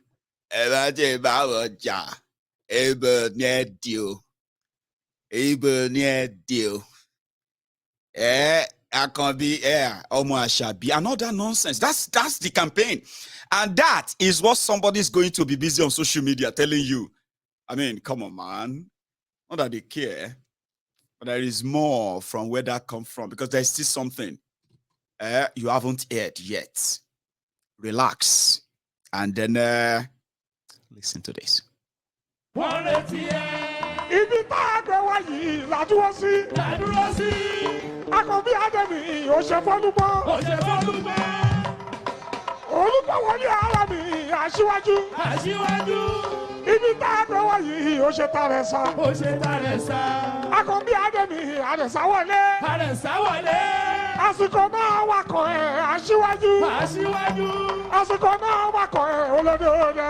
I can be almost shall be and all that nonsense. That's the campaign. And that is what somebody's going to be busy on social media telling you. I mean, come on, man. Not that they care, but there is more from where that comes from, because there's still something you haven't heard yet. Relax. And then listen to this. Ibi tá a gbé wá yìí ládúró sí. Akọ̀bí Adémi ò ṣe fọ́lúbọ́. Olùkọ́ wọlé ara mi aṣíwájú. Ibi tá a gbé wá yìí ò ṣe tàrẹ̀sà. Akọ̀bí Adémi àrẹ̀sà wọlé. Àsìkò náà wakọ̀ ẹ̀ aṣíwájú. Àsìkò náà wakọ̀ ẹ̀ olódòdó.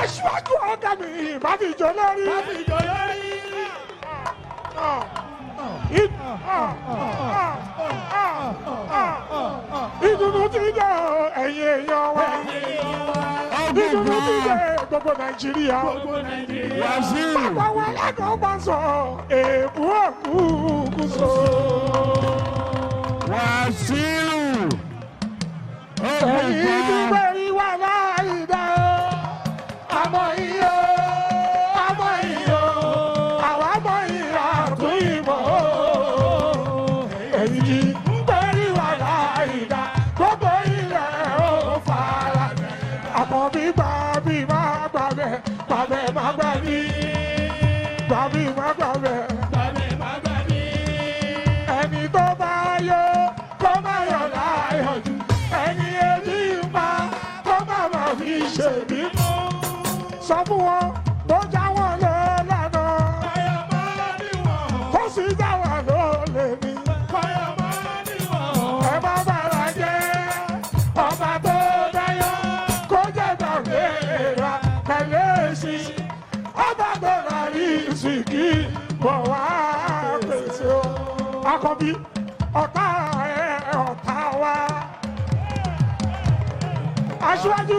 Aṣíwájú ọ̀gá mi má fi jọ lórí. Ìdùnnú ti dé ẹ̀yin èèyàn wa. Ìdùnnú ti dé gbogbo Nàìjíríà. Bàbá wa lẹ́kọ̀ọ́ bá sọ èèbù òkú kùsọ. Wàsíù. Ẹ̀yin ti gbẹ̀rí wà láì dá. Àmọ́ iyo, àmọ́ iyo, àwa mọ ìyá tó ìmọ̀. Ẹ̀yin ti gbẹ̀rí wà láì dá. Gbogbo ilẹ̀ ó fara. Àkànbí gbàbí má gbàbẹ̀, gbàbẹ̀ má gbàbí. Gbàbí má gbàbẹ̀, gbàbẹ̀ má gbàbí. Ẹni tó bá yọ, kó má yọ̀ láyọ̀ jù. Ẹni ebi ń pa, kó má má fi ṣèbínú. Sọ fún wọn tó já wọn lọ lánàá. Kó sì já wọn lọ lèmi. Ẹ má bàrà jẹ́ ọba tó dáyọ̀. Kó jẹ́ gbàgbéra pẹ̀lú èsì. Ọba tó rà rí ìsìnkì bọ̀ wá pèsè o. Akọ̀bí ọ̀tá ẹ̀ ọ̀tá wa. Aṣíwájú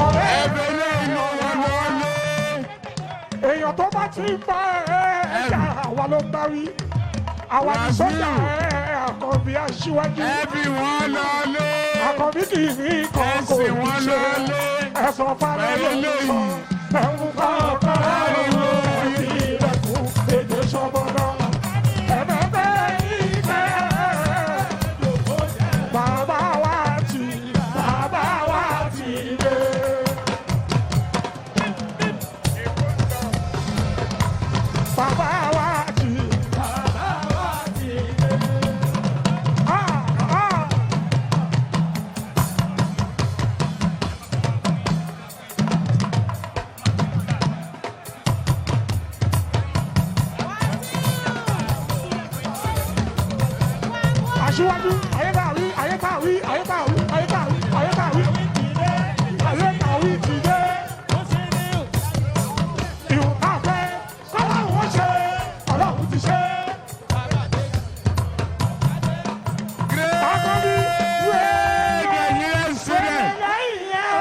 ọ̀rẹ́ èèyàn tó bá ti ń bá ẹ̀ẹ́dà àwa ló ń bá wí. Àwa ní sọ́jà Àkànbí aṣíwájú. Ẹbí wọn lọlé. Àkànbí kì í ní kan kò ní ṣe. Ẹ̀sán fara ló ń sọ. Ẹ̀wù kọ̀ọ̀kan ló ń fi ilẹ̀kùn èdè ṣọ́bọ̀nà. Ẹ̀mẹ́fẹ́ ìfẹ́. Bàbá wa ti dé. Bàbá wa ti dé. Aṣíwájú ayétàwí ayétàwí ayétàwí ayétàwí ayétàwí ayétàwí ti dé. Ìwọ̀n tá a fẹ́ kọ́lá wọn ṣe ọlọ́run ti ṣe. Akọ̀bí wẹ́ẹ́ lẹ́yìn yẹn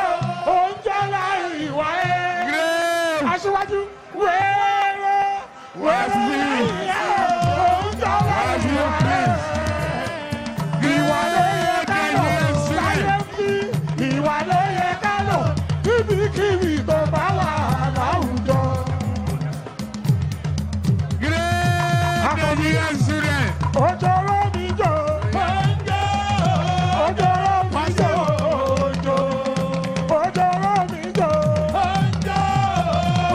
oúnjẹ láì wá ẹ́. Aṣíwájú wẹ́ẹ́ lẹ́yìn yẹn oúnjẹ láì wá ẹ́. Ìwà ló yẹ ká lò láyé bí. Ìwà ló yẹ ká lò níbikíbi tó bá wà láwùjọ. Akọ̀bí ojoro mi jò. Ojoro mi jò. Ojoro mi jò.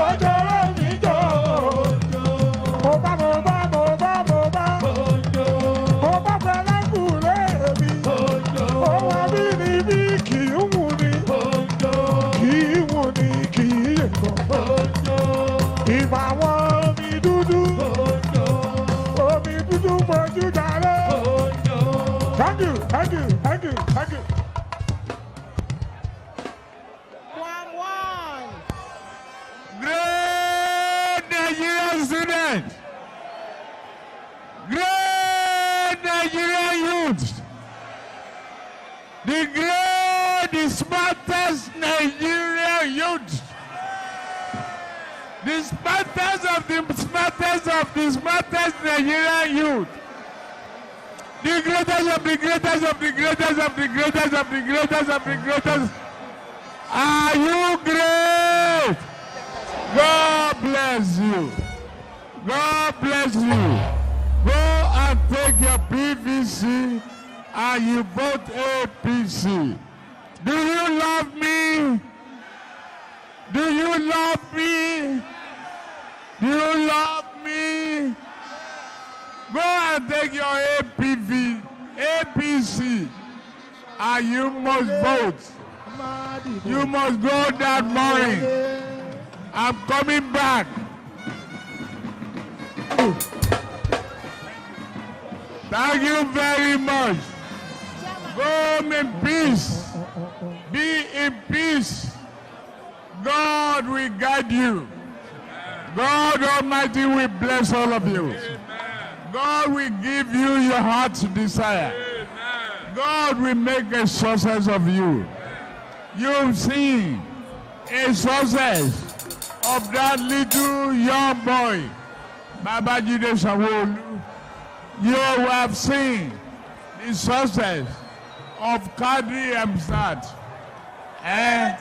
Ojoro mi jò. Mo bá mo bá mo bá mo bá. Mo bá fẹ́lẹ́ kúlé mi. Ohun abínibí kì í wù ní. Kì í wù ní kì í yè kọ́. dúdú. Omi dúdú fojú jàre. Thank you, thank you, thank you, thank you. 1-1. Great Nigerian student. Great Nigerian youth. The great, the smartest Nigerian youth. The smartest of the smartest of the smartest Nigerian youth. The greatest of the greatest of the greatest of the greatest of the greatest of the greatest. Are you great? God bless you. God bless you. Go and take your PVC and you vote APC. Do you love me? Do you love me? Do you love me? Go and take your APC and you must vote. You must go that morning. I'm coming back. Thank you very much. Go in peace. Be in peace. God will guide you. God Almighty will bless all of you. God will give you your heart's desire. God will make a success of you. You've seen a success of that little young boy, Babajide Sanwo-Olu. You have seen the success of Kadri Emsat. And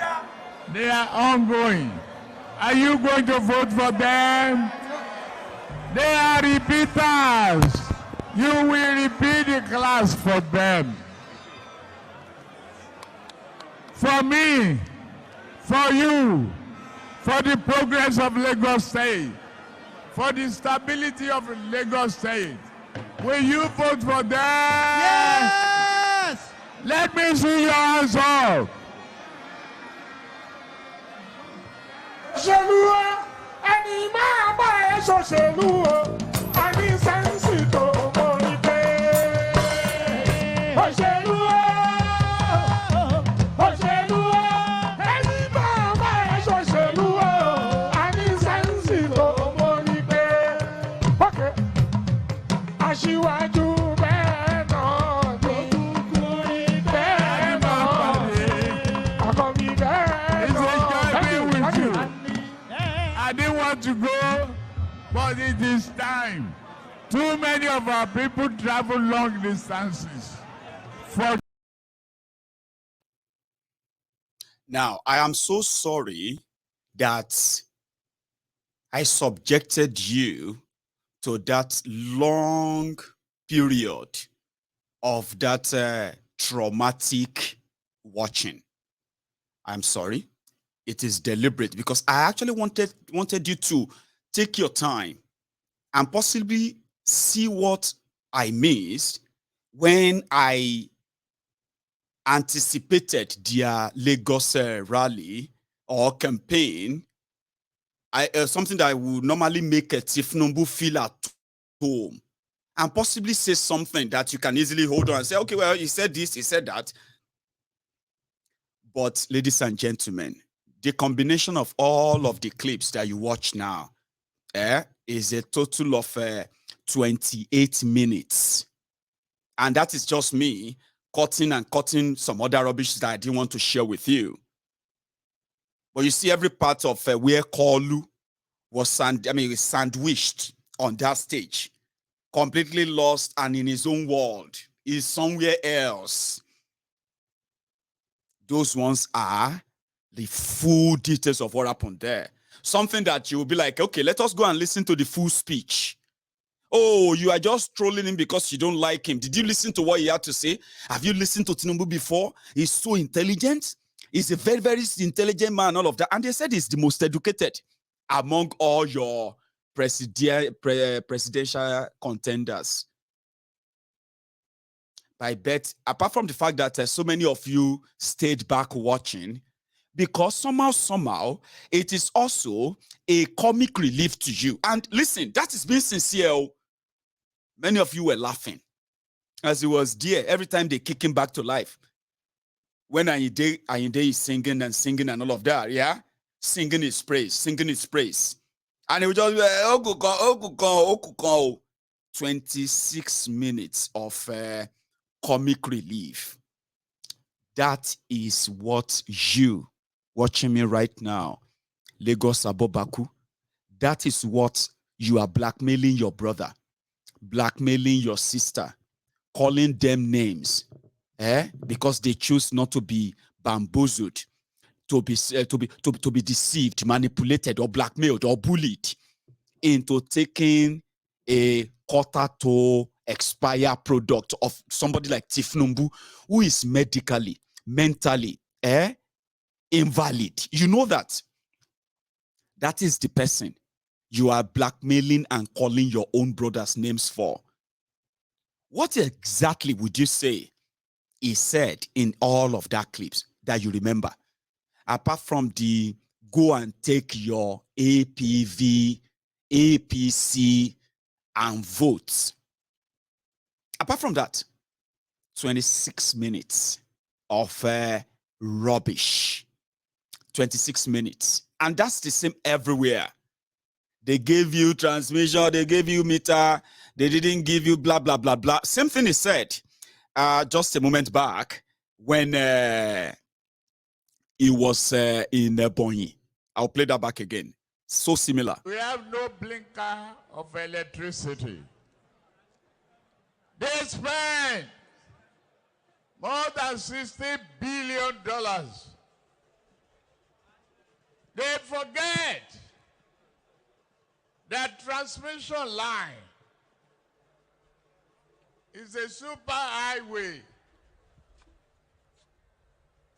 they are ongoing. Are you going to vote for them? They are repeaters. You will repeat the class for them. For me, for you, for the progress of Lagos State, for the stability of Lagos State. Will you vote for them? Yes! Let me see your hands up. Òṣèlú o, ẹni máa bá ẹ ṣòṣèlú o, a ní sẹ́ńsì tó mórí pé. Òṣèlú o, òṣèlú o, ẹni máa bá ẹ ṣòṣèlú o, a ní sẹ́ńsì tó mórí pé. Okay, aṣíwájú bẹ́ẹ̀ náà ni, bẹ́ẹ̀ náà ni, àkọ́bí bẹ́ẹ̀ náà. With you. I didn't want to go, but it is time. Too many of our people travel long distances. Now, I am so sorry that I subjected you to that long period of that traumatic watching. I'm sorry. It is deliberate because I actually wanted you to take your time and possibly see what I missed when I anticipated their Lagos rally or campaign. Something that I would normally make a Tinubu feel at home and possibly say something that you can easily hold on and say, okay, well, he said this, he said that. But ladies and gentlemen, the combination of all of the clips that you watch now is a total of 28 minutes. And that is just me cutting some other rubbish that I didn't want to share with you. But you see every part of where Kolu was sandwiched on that stage, completely lost and in his own world. He's somewhere else. Those ones are the full details of what happened there. Something that you will be like, okay, let us go and listen to the full speech. Oh, you are just trolling him because you don't like him. Did you listen to what he had to say? Have you listened to Tinubu before? He's so intelligent. He's a very, very intelligent man, all of that. And they said he's the most educated among all your presidential contenders. I bet, apart from the fact that so many of you stayed back watching, because somehow, it is also a comic relief to you. And listen, that is being sincere. Many of you were laughing as he was there every time they kick him back to life. When Ayinde is singing and all of that, yeah? Singing his praise. And he would just be 26 minutes of comic relief. That is what you watching me right now, Lagos Abobaku, that is what you are blackmailing your brother, blackmailing your sister, calling them names, because they choose not to be bamboozled, to be deceived, manipulated, or blackmailed, or bullied into taking a quarter to expire product of somebody like Tinubu, who is medically, mentally, invalid. You know that. That is the person you are blackmailing and calling your own brother's names for. What exactly would you say he said in all of that clips that you remember? Apart from the go and take your APV, APC, and votes. Apart from that, 26 minutes of rubbish. 26 minutes. And that's the same everywhere. They gave you transmission, they gave you meter, they didn't give you blah, blah, blah, blah. Same thing is said just a moment back when he was in Bonyi. I'll play that back again. So similar. We have no blinker of electricity. They spent more than $60 billion. They forget that transmission line is a super highway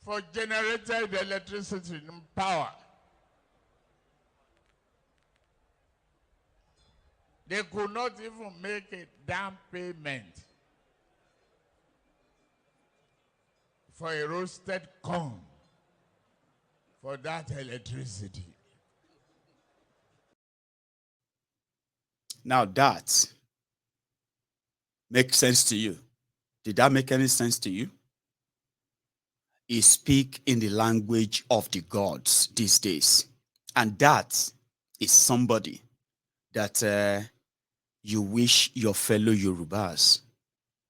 for generated electricity and power. They could not even make a down payment for a roasted corn for that electricity. Now that makes sense to you. Did that make any sense to you? He speak in the language of the gods these days. And that is somebody that you wish your fellow Yorubas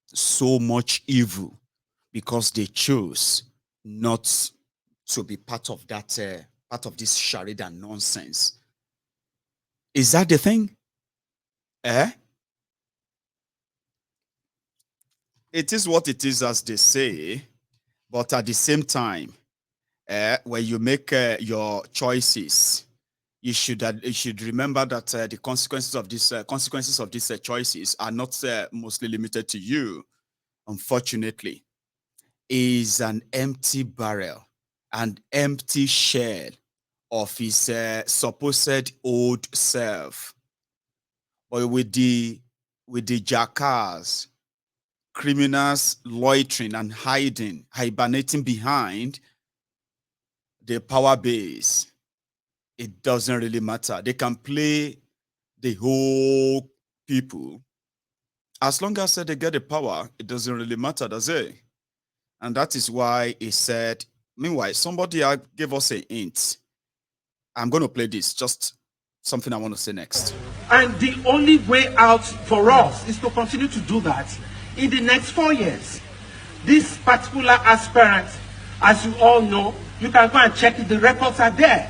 so much evil because they chose not to be part of that, part of this charade and nonsense. Is that the thing? It is what it is, as they say, but at the same time, when you make your choices, you should remember that the consequences of these choices are not mostly limited to you. Unfortunately, is an empty barrel, an empty shell of his supposed old self. But with the jackass, criminals loitering and hibernating behind the power base, it doesn't really matter. They can play the whole people. As long as they get the power, it doesn't really matter, does it? And that is why he said, meanwhile, somebody gave us a hint. I'm going to play this, just something I want to say next. And the only way out for us is to continue to do that in the next 4 years. This particular aspirant, as you all know, you can go and check it, the records are there.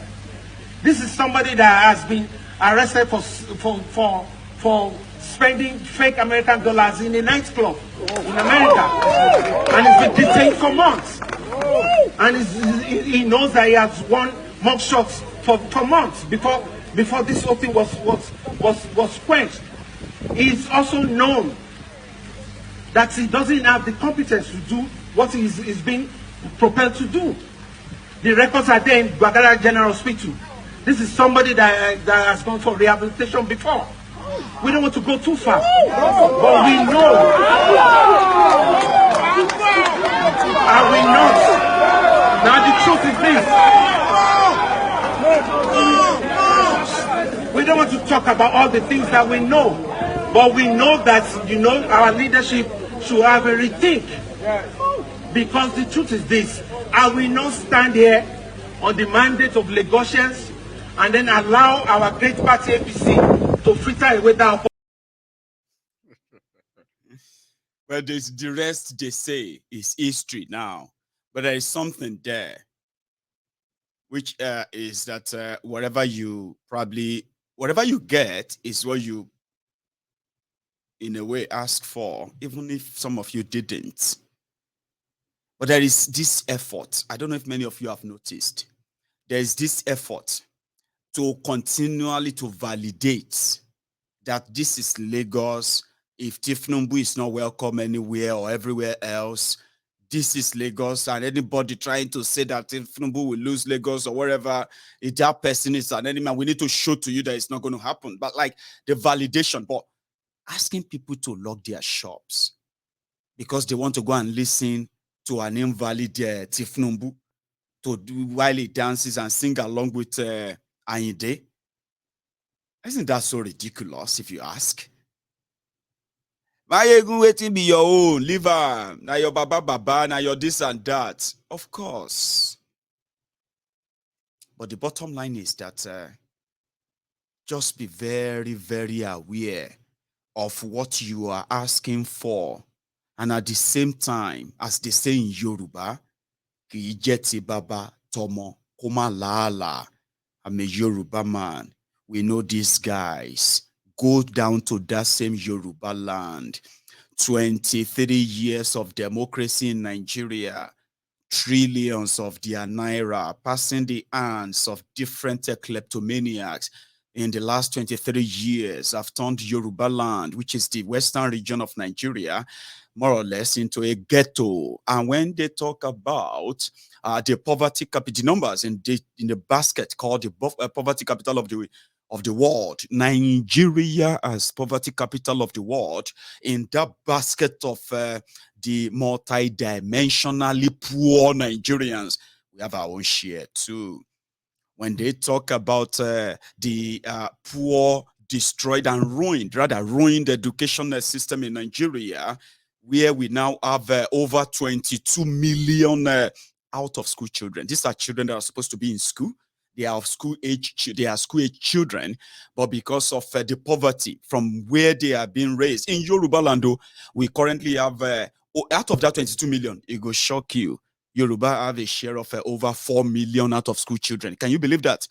This is somebody that has been arrested for spending fake American dollars in a nightclub in America. And he's been detained for months. And he knows that he has won mock shots for months before this whole thing was quenched. He's also known that he doesn't have the competence to do what he's being propelled to do. The records are there in Bagara General Hospital. This is somebody that has gone for rehabilitation before. We don't want to go too far, but we know. Are we not? Now the truth is this. We don't want to talk about all the things that we know, but we know that, our leadership should have a rethink. Because the truth is this, I will not stand here on the mandate of Lagosians and then allow our great party APC to fritter away that. Well, the rest they say is history now, but there is something there, which is that whatever you get is what you, in a way, ask for, even if some of you didn't. But there is this effort. I don't know if many of you have noticed. There is this effort to continually to validate that this is Lagos. If Tinubu is not welcome anywhere or everywhere else, this is Lagos. And anybody trying to say that Tinubu will lose Lagos or wherever, if that person is an enemy, we need to show to you that it's not going to happen. But like the validation, but asking people to lock their shops because they want to go and listen to an invalid Tinubu to do while he dances and sing along with Ayinde. Isn't that so ridiculous, if you ask? Mayegun waiting be your own, leave am. Now your baba, now your this and that. Of course. But the bottom line is that just be very, very aware of what you are asking for. And at the same time, as they say in Yoruba, ki jeti baba tomo koma lala. I'm a Yoruba man. We know these guys. Go down to that same Yoruba land. 23 years of democracy in Nigeria. Trillions of their naira passing the hands of different kleptomaniacs. In the last 23 years, I've turned Yoruba land, which is the western region of Nigeria, more or less into a ghetto. And when they talk about the poverty capital, the numbers in the basket called the poverty capital of the world, Nigeria as poverty capital of the world, in that basket of the multi-dimensionally poor Nigerians, we have our own share too. When they talk about the poor, destroyed and ruined educational system in Nigeria, where we now have over 22 million out of school children. These are children that are supposed to be in school. They are of school age. They are school age children, but because of the poverty from where they are being raised in Yoruba land, we currently have out of that 22 million. It will shock you. Yoruba have a share of over 4 million out of school children. Can you believe that?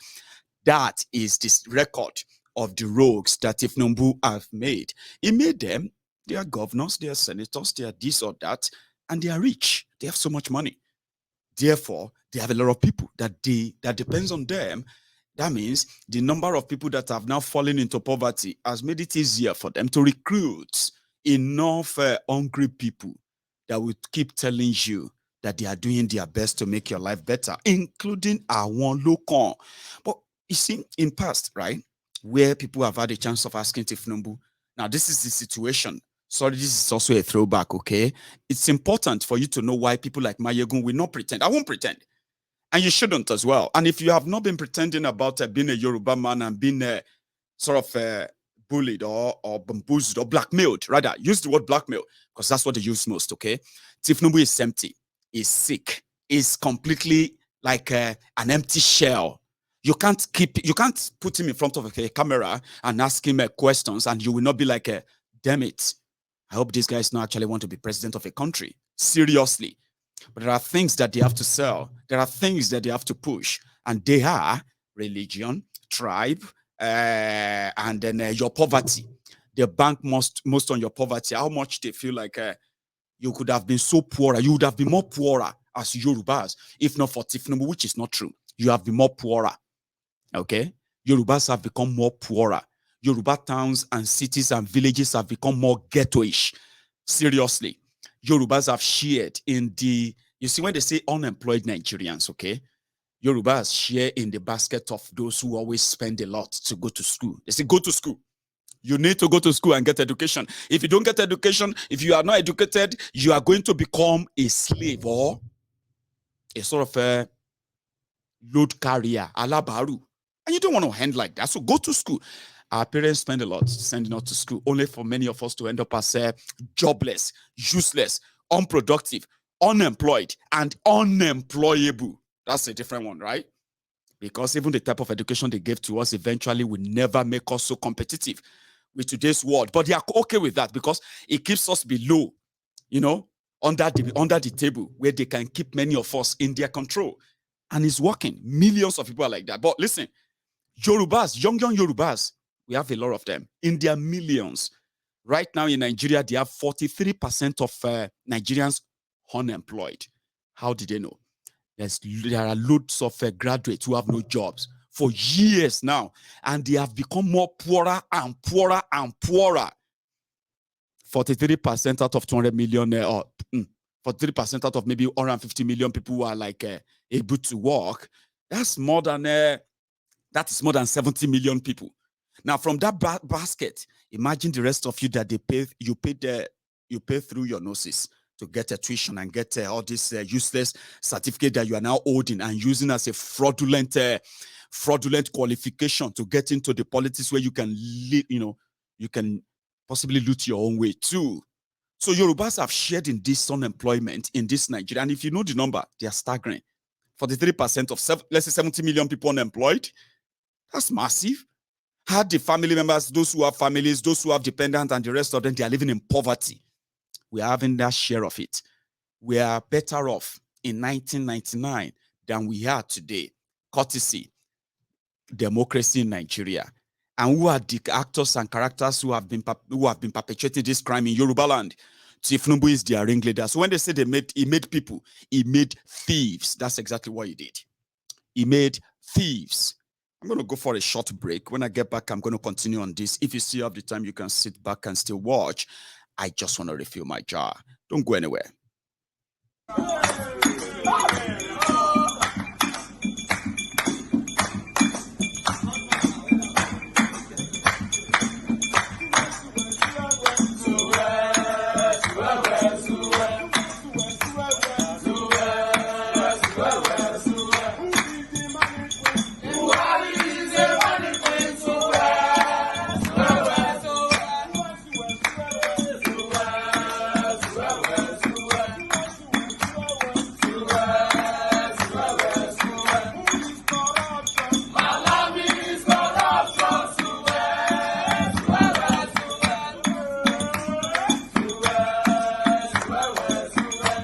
That is this record of the rogues that Tinubu have made. He made them. They are governors, they are senators, they are this or that, and they are rich. They have so much money. Therefore, they have a lot of people that depends on them. That means the number of people that have now fallen into poverty has made it easier for them to recruit enough hungry people that will keep telling you that they are doing their best to make your life better, including our one local. But you see, in past, right, where people have had a chance of asking Tinubu, now this is the situation. Sorry, this is also a throwback, okay? It's important for you to know why people like Mayegun will not pretend. I won't pretend. And you shouldn't as well. And if you have not been pretending about being a Yoruba man and being sort of bullied or bamboozled or blackmailed, rather, use the word blackmail because that's what they use most, okay? Tinubu is empty, is sick, is completely like an empty shell. You can't put him in front of a camera and ask him questions and you will not be like, damn it. I hope these guys not actually want to be president of a country. Seriously. But there are things that they have to sell. There are things that they have to push. And they are religion, tribe, and then your poverty. They bank most on your poverty. How much they feel like you could have been so poor. You would have been more poorer as Yorubas, if not for Tinubu, which is not true. You have been more poorer. Okay? Yorubas have become more poorer. Yoruba towns and cities and villages have become more ghettoish. Seriously. Yorubas have shared in you see when they say unemployed Nigerians, okay? Yorubas share in the basket of those who always spend a lot to go to school. They say, go to school. You need to go to school and get education. If you don't get education, if you are not educated, you are going to become a slave or a sort of a load carrier, alabaru. And you don't want to end like that. So go to school. Our parents spend a lot sending us to school, only for many of us to end up as jobless, useless, unproductive, unemployed, and unemployable. That's a different one, right? Because even the type of education they gave to us eventually will never make us so competitive with today's world. But they are okay with that because it keeps us below, under the table, where they can keep many of us in their control. And it's working. Millions of people are like that. But listen, Yorubas, young Yorubas, we have a lot of them in their millions. Right now in Nigeria, they have 43% of Nigerians unemployed. How did they know? There are loads of graduates who have no jobs for years now, and they have become more poorer and poorer and poorer. 43% out of 200 million, 43% out of maybe 150 million people who are like able to work. That's more than 70 million people. Now, from that basket, imagine the rest of you that you pay through your noses to get a tuition and get all this useless certificate that you are now holding and using as a fraudulent qualification to get into the politics where you can you can possibly loot your own way too. So Yorubas have shared in this unemployment in this Nigeria, and if you know the number, they are staggering. 43% of let's say 70 million people unemployed. That's massive. Had the family members, those who have families, those who have dependents, and the rest of them, they are living in poverty. We are having that share of it. We are better off in 1999 than we are today, courtesy democracy in Nigeria. And who are the actors and characters who have been perpetrating this crime in Yoruba land? Tinubu is their ringleader. So when they say he made people, he made thieves. That's exactly what he did. He made thieves. I'm going to go for a short break. When I get back, I'm going to continue on this. If you still have the time, you can sit back and still watch. I just want to refill my jar. Don't go anywhere.